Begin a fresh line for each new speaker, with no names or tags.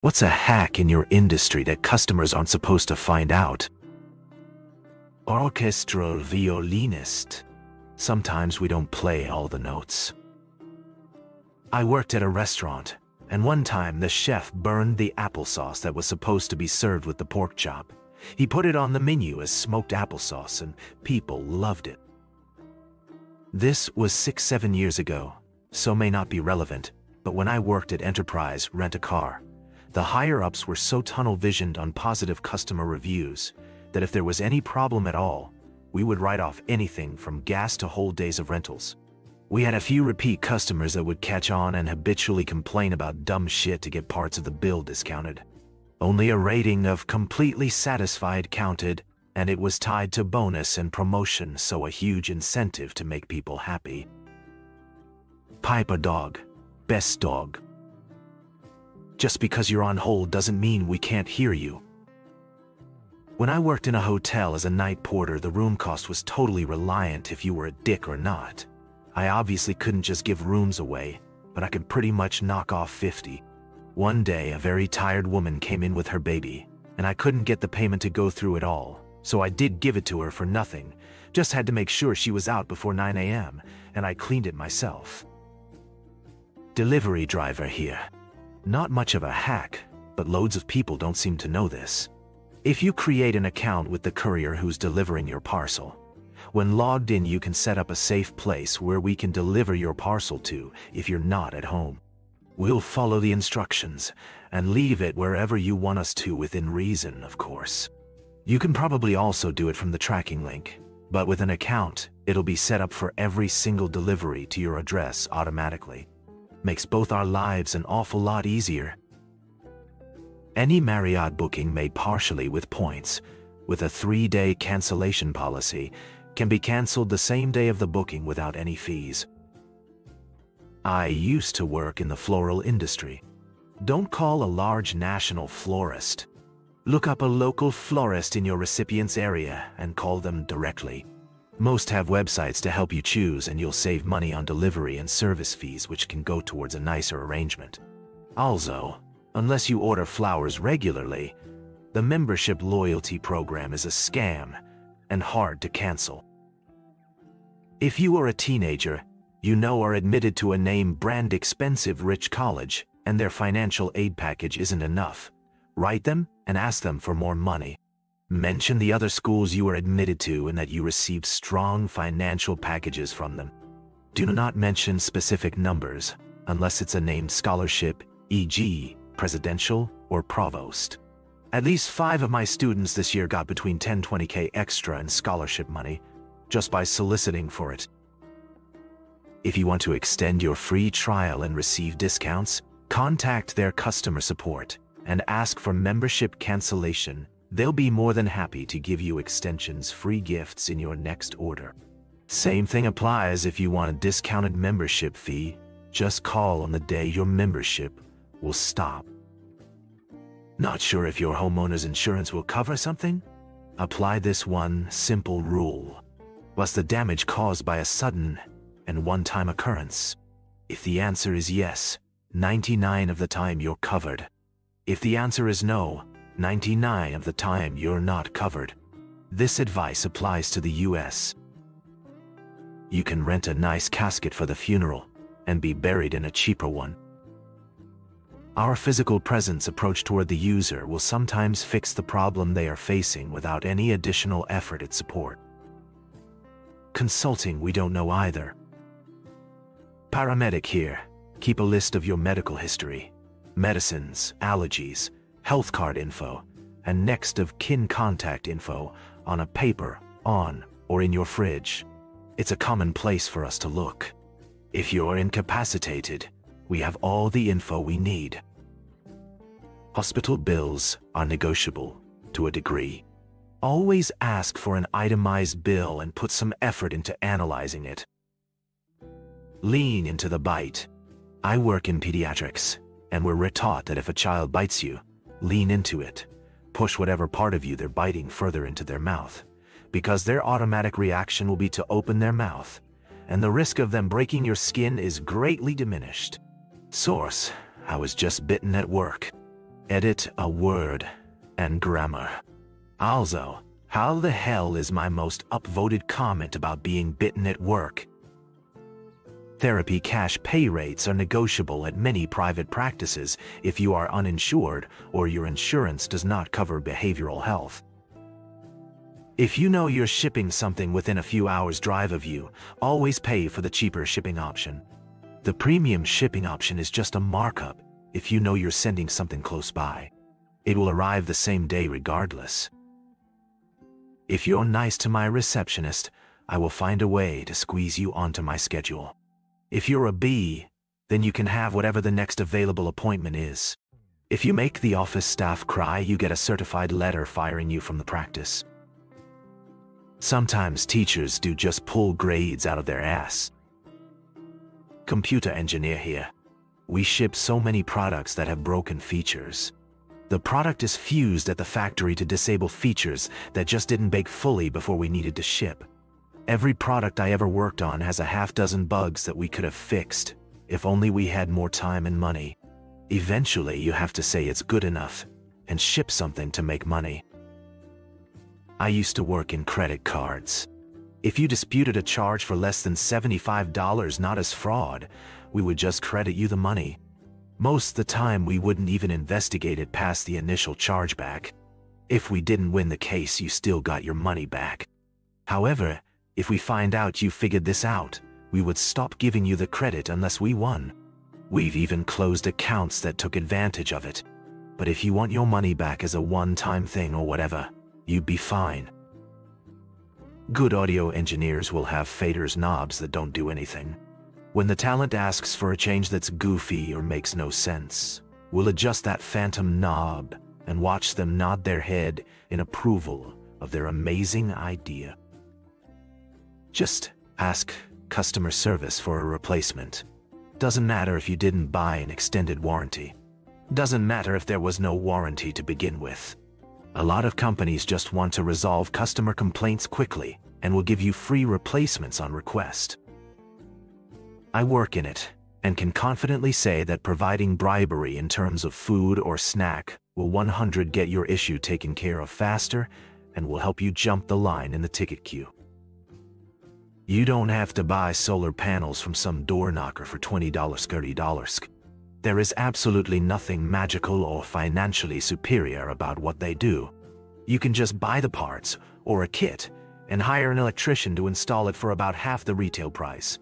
What's a hack in your industry that customers aren't supposed to find out? Orchestral violinist. Sometimes we don't play all the notes. I worked at a restaurant, and one time the chef burned the applesauce that was supposed to be served with the pork chop. He put it on the menu as smoked applesauce, and people loved it. This was 6-7 years ago, so may not be relevant, but when I worked at Enterprise Rent-A-Car, the higher-ups were so tunnel-visioned on positive customer reviews that if there was any problem at all, we would write off anything from gas to whole days of rentals. We had a few repeat customers that would catch on and habitually complain about dumb shit to get parts of the bill discounted. Only a rating of completely satisfied counted, and it was tied to bonus and promotion, so a huge incentive to make people happy. Pipe a dog. Best dog. Just because you're on hold doesn't mean we can't hear you. When I worked in a hotel as a night porter, the room cost was totally reliant if you were a dick or not. I obviously couldn't just give rooms away, but I could pretty much knock off 50. One day, a very tired woman came in with her baby, and I couldn't get the payment to go through at all, so I did give it to her for nothing. Just had to make sure she was out before 9 a.m., and I cleaned it myself. Delivery driver here. Not much of a hack, but loads of people don't seem to know this. If you create an account with the courier who's delivering your parcel, when logged in you can set up a safe place where we can deliver your parcel to if you're not at home. We'll follow the instructions and leave it wherever you want us to within reason, of course. You can probably also do it from the tracking link, but with an account, it'll be set up for every single delivery to your address automatically. Makes both our lives an awful lot easier. Any Marriott booking made partially with points, with a 3-day cancellation policy, can be canceled the same day of the booking without any fees. I used to work in the floral industry. Don't call a large national florist. Look up a local florist in your recipient's area and call them directly. Most have websites to help you choose, and you'll save money on delivery and service fees, which can go towards a nicer arrangement. Also, unless you order flowers regularly, the membership loyalty program is a scam and hard to cancel. If you are a teenager, you know are admitted to a name brand expensive rich college, and their financial aid package isn't enough, write them and ask them for more money. Mention the other schools you were admitted to and that you received strong financial packages from them. Do not mention specific numbers unless it's a named scholarship, e.g., presidential or provost. At least 5 of my students this year got between 10-20K extra in scholarship money just by soliciting for it. If you want to extend your free trial and receive discounts, contact their customer support and ask for membership cancellation. They'll be more than happy to give you extensions, free gifts in your next order. Same thing applies if you want a discounted membership fee. Just call on the day your membership will stop. Not sure if your homeowner's insurance will cover something? Apply this one simple rule. Was the damage caused by a sudden and one-time occurrence? If the answer is yes, 99 of the time you're covered. If the answer is no, 99 of the time you're not covered. This advice applies to the US. You can rent a nice casket for the funeral and be buried in a cheaper one. Our physical presence approach toward the user will sometimes fix the problem they are facing without any additional effort at support. Consulting we don't know either. Paramedic here. Keep a list of your medical history, medicines, allergies, health card info, and next of kin contact info on a paper, on, or in your fridge. It's a common place for us to look. If you're incapacitated, we have all the info we need. Hospital bills are negotiable to a degree. Always ask for an itemized bill and put some effort into analyzing it. Lean into the bite. I work in pediatrics, and we're taught that if a child bites you, lean into it. Push whatever part of you they're biting further into their mouth, because their automatic reaction will be to open their mouth, and the risk of them breaking your skin is greatly diminished. Source: I was just bitten at work. edit a word and grammar. Also, how the hell is my most upvoted comment about being bitten at work? Therapy cash pay rates are negotiable at many private practices if you are uninsured or your insurance does not cover behavioral health. If you know you're shipping something within a few hours' drive of you, always pay for the cheaper shipping option. The premium shipping option is just a markup if you know you're sending something close by. It will arrive the same day regardless. If you're nice to my receptionist, I will find a way to squeeze you onto my schedule. If you're a B, then you can have whatever the next available appointment is. If you make the office staff cry, you get a certified letter firing you from the practice. Sometimes teachers do just pull grades out of their ass. Computer engineer here. We ship so many products that have broken features. The product is fused at the factory to disable features that just didn't bake fully before we needed to ship. Every product I ever worked on has a half-dozen bugs that we could have fixed, if only we had more time and money. Eventually, you have to say it's good enough and ship something to make money. I used to work in credit cards. If you disputed a charge for less than $75 not as fraud, we would just credit you the money. Most of the time, we wouldn't even investigate it past the initial chargeback. If we didn't win the case, you still got your money back. However, if we find out you figured this out, we would stop giving you the credit unless we won. We've even closed accounts that took advantage of it. But if you want your money back as a one-time thing or whatever, you'd be fine. Good audio engineers will have faders knobs that don't do anything. When the talent asks for a change that's goofy or makes no sense, we'll adjust that phantom knob and watch them nod their head in approval of their amazing idea. Just ask customer service for a replacement. Doesn't matter if you didn't buy an extended warranty. Doesn't matter if there was no warranty to begin with. A lot of companies just want to resolve customer complaints quickly and will give you free replacements on request. I work in it and can confidently say that providing bribery in terms of food or snack will 100% get your issue taken care of faster and will help you jump the line in the ticket queue. You don't have to buy solar panels from some door knocker for $20, $30. There is absolutely nothing magical or financially superior about what they do. You can just buy the parts or a kit and hire an electrician to install it for about half the retail price.